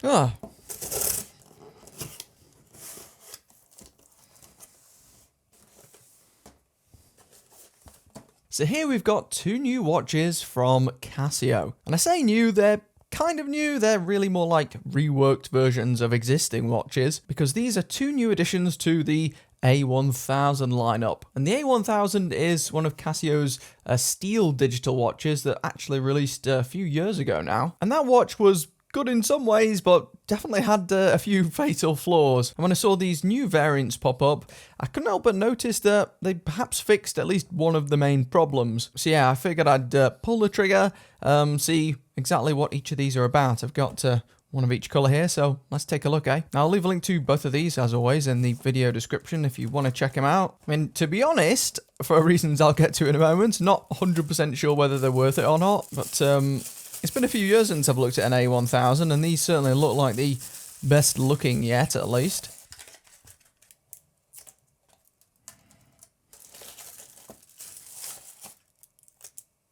Ah. So here we've got two new watches from Casio. And I say new, they're kind of new. They're really more like reworked versions of existing watches because these are two new additions to the A1000 lineup. And the A1000 is one of Casio's steel digital watches that actually released a few years ago now. And that watch was good in some ways, but definitely had a few fatal flaws. And when I saw these new variants pop up, I couldn't help but notice that they perhaps fixed at least one of the main problems. So yeah, I figured I'd pull the trigger, see exactly what each of these are about. I've got one of each colour here, so let's take a look, eh? Now, I'll leave a link to both of these, as always, in the video description if you want to check them out. I mean, to be honest, for reasons I'll get to in a moment, not 100% sure whether they're worth it or not, but it's been a few years since I've looked at an A1000, and these certainly look like the best looking yet, at least.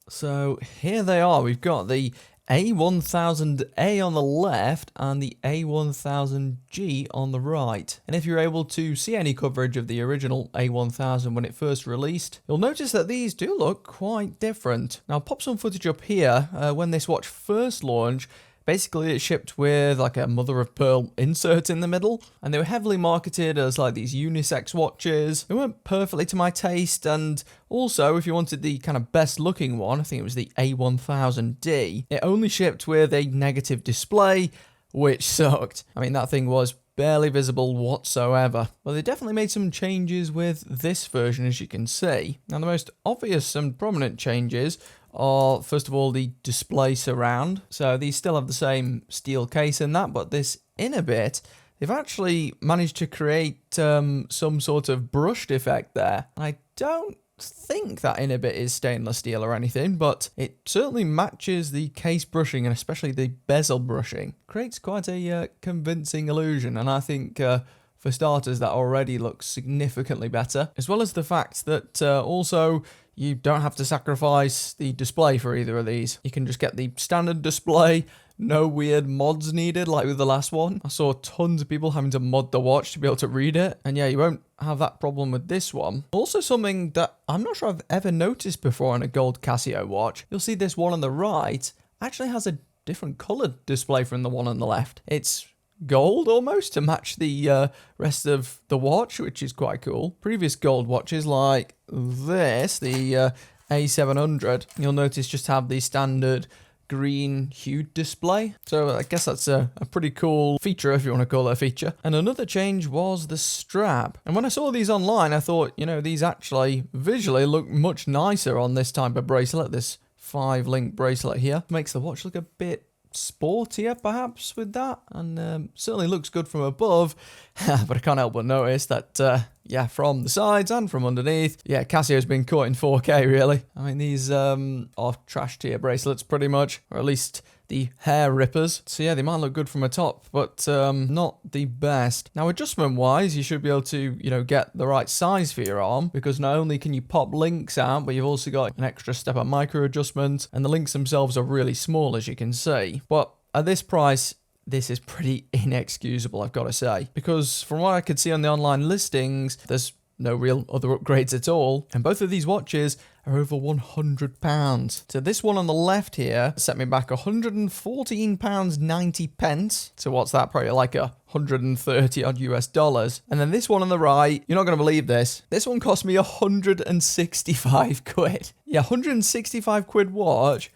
So here they are. We've got the A1000A on the left and the A1000G on the right. And if you're able to see any coverage of the original A1000 when it first released, you'll notice that these do look quite different. Now I'll pop some footage up here. When this watch first launched, basically, it shipped with like a mother of pearl insert in the middle, and they were heavily marketed as like these unisex watches. They weren't perfectly to my taste, and also if you wanted the kind of best looking one, I think it was the A1000D, it only shipped with a negative display, which sucked. I mean, that thing was barely visible whatsoever. Well, they definitely made some changes with this version, as you can see. Now, the most obvious and prominent changes are, first of all, the display surround. So these still have the same steel case in that, but this inner bit, they've actually managed to create some sort of brushed effect there. And I don't think that inner bit is stainless steel or anything, but it certainly matches the case brushing, and especially the bezel brushing. Creates quite a convincing illusion, and I think for starters that already looks significantly better, as well as the fact that also you don't have to sacrifice the display for either of these. You can just get the standard display, no weird mods needed like with the last one. I saw tons of people having to mod the watch to be able to read it, and yeah, you won't have that problem with this one. Also, something that I'm not sure I've ever noticed before on a gold Casio watch, you'll see this one on the right actually has a different coloured display from the one on the left. It's gold almost to match the rest of the watch, which is quite cool. Previous gold watches like this, the A700, you'll notice just have the standard green hued display. So I guess that's a pretty cool feature, if you want to call it a feature. And another change was the strap. And when I saw these online, I thought, you know, these actually visually look much nicer on this type of bracelet. This 5-link bracelet here makes the watch look a bit sportier perhaps with that, and certainly looks good from above. But I can't help but notice that yeah, from the sides and from underneath, yeah, Casio's been caught in 4K really. I mean, these are trash tier bracelets pretty much, or at least the hair rippers. So yeah, they might look good from the top, but not the best. Now, adjustment wise, you should be able to, you know, get the right size for your arm, because not only can you pop links out, but you've also got an extra step of micro adjustment, and the links themselves are really small, as you can see. But at this price, this is pretty inexcusable, I've got to say, because from what I could see on the online listings, there's no real other upgrades at all, and both of these watches are over £100. So this one on the left here set me back £114.90. So what's that? Probably like 130 odd US dollars. And then this one on the right, you're not going to believe this. This one cost me 165 quid. Yeah, 165 quid watch,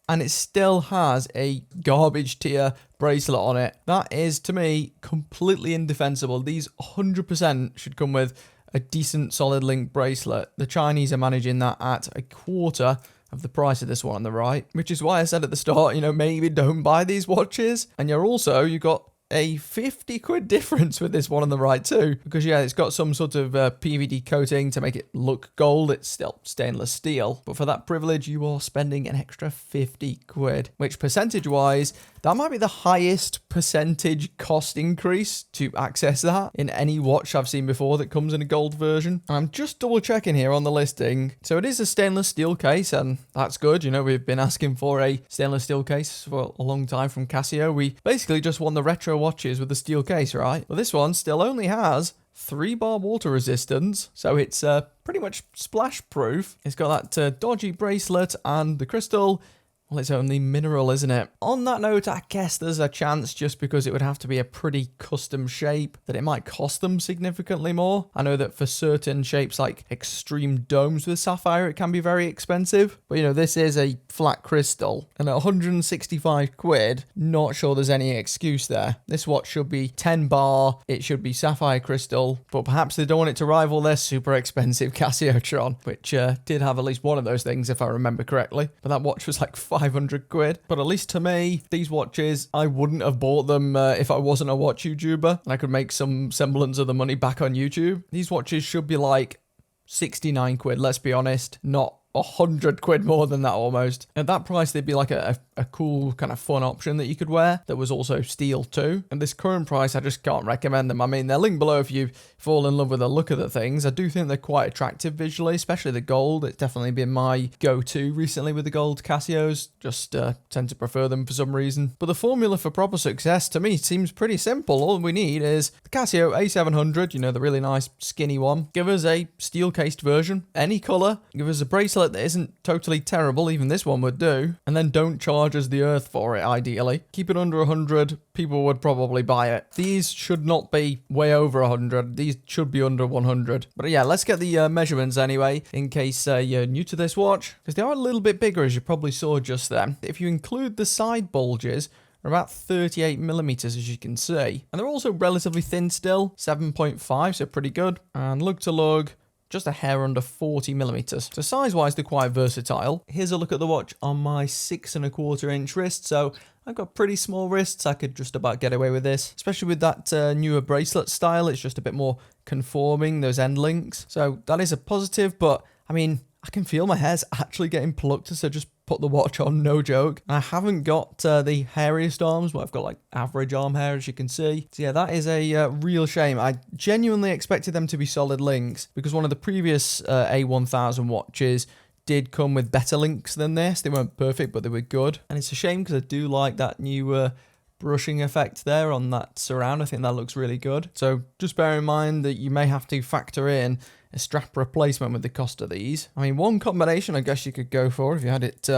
and it still has a garbage tier bracelet on it. That is, to me, completely indefensible. These 100% should come with a decent solid link bracelet. The Chinese are managing that at a quarter of the price of this one on the right, which is why I said at the start, you know, maybe don't buy these watches. And you've got a 50 quid difference with this one on the right too, because yeah, it's got some sort of PVD coating to make it look gold. It's still stainless steel, but for that privilege you are spending an extra 50 quid, which percentage wise, that might be the highest percentage cost increase to access that in any watch I've seen before that comes in a gold version. And I'm just double checking here on the listing. So it is a stainless steel case, and that's good. You know, we've been asking for a stainless steel case for a long time from Casio. We basically just won the retro watches with the steel case, right? Well, this one still only has 3-bar water resistance, so it's pretty much splash proof. It's got that dodgy bracelet, and the crystal, well, it's only mineral, isn't it? On that note, I guess there's a chance, just because it would have to be a pretty custom shape, that it might cost them significantly more. I know that for certain shapes like extreme domes with sapphire, it can be very expensive. But, you know, this is a flat crystal, and at 165 quid, not sure there's any excuse there. This watch should be 10 bar, it should be sapphire crystal, but perhaps they don't want it to rival their super expensive Casiotron, which did have at least one of those things, if I remember correctly. But that watch was like 500 quid. But at least to me, these watches, I wouldn't have bought them if I wasn't a watch YouTuber, and I could make some semblance of the money back on YouTube. These watches should be like 69 quid, let's be honest, not 100 quid more than that almost. At that price, they'd be like a cool kind of fun option that you could wear that was also steel too. And this current price, I just can't recommend them. I mean, they're linked below if you fall in love with the look of the things. I do think they're quite attractive visually, especially the gold. It's definitely been my go-to recently with the gold Casios. Just tend to prefer them for some reason. But the formula for proper success to me seems pretty simple. All we need is the Casio A700, you know, the really nice skinny one. Give us a steel-cased version, any color. Give us a bracelet that isn't totally terrible, even this one would do, and then don't charge us the earth for it, ideally. Keep it under 100, people would probably buy it. These should not be way over 100, these should be under 100. But yeah, let's get the measurements anyway, in case you're new to this watch, because they are a little bit bigger, as you probably saw just then. If you include the side bulges, are about 38 millimeters, as you can see. And they're also relatively thin still, 7.5, so pretty good. And lug to lug, just a hair under 40 millimeters. So size-wise, they're quite versatile. Here's a look at the watch on my 6.25-inch wrist. So I've got pretty small wrists. I could just about get away with this, especially with that newer bracelet style. It's just a bit more conforming, those end links. So that is a positive, but I mean, I can feel my hair's actually getting plucked, so just put the watch on, no joke. I haven't got the hairiest arms, but I've got like average arm hair, as you can see. So yeah, that is a real shame. I genuinely expected them to be solid links, because one of the previous A1000 watches did come with better links than this. They weren't perfect, but they were good. And it's a shame, because I do like that new brushing effect there on that surround. I think that looks really good. So just bear in mind that you may have to factor in a strap replacement with the cost of these. I mean, one combination I guess you could go for if you had it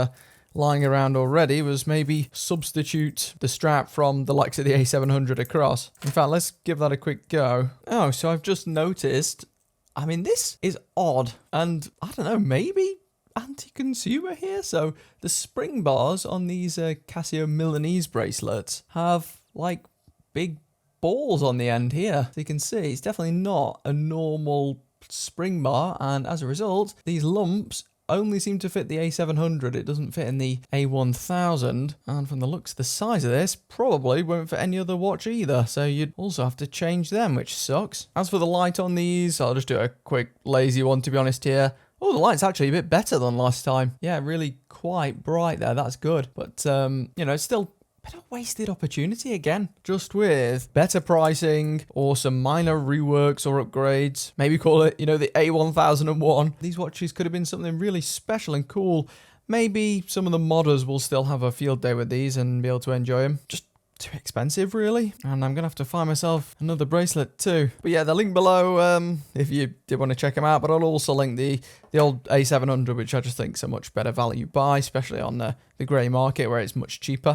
lying around already was maybe substitute the strap from the likes of the A700 across. In fact, let's give that a quick go. Oh, so I've just noticed, I mean, this is odd, and I don't know, maybe anti-consumer here. So the spring bars on these Casio Milanese bracelets have like big balls on the end here. So you can see it's definitely not a normal spring bar, and as a result, these lumps only seem to fit the A700. It doesn't fit in the A1000, and from the looks of the size of this, probably won't fit any other watch either, so you'd also have to change them, which sucks. As for the light on these, I'll just do a quick lazy one, to be honest here. Oh, the light's actually a bit better than last time. Yeah, really quite bright there, that's good. But, you know, it's still a bit of wasted opportunity again, just with better pricing or some minor reworks or upgrades. Maybe call it, you know, the A1001. These watches could have been something really special and cool. Maybe some of the modders will still have a field day with these and be able to enjoy them. Just too expensive, really. And I'm gonna have to find myself another bracelet too. But yeah, the link below if you did want to check them out. But I'll also link the old A700, which I just think is a much better value buy, especially on the grey market where it's much cheaper.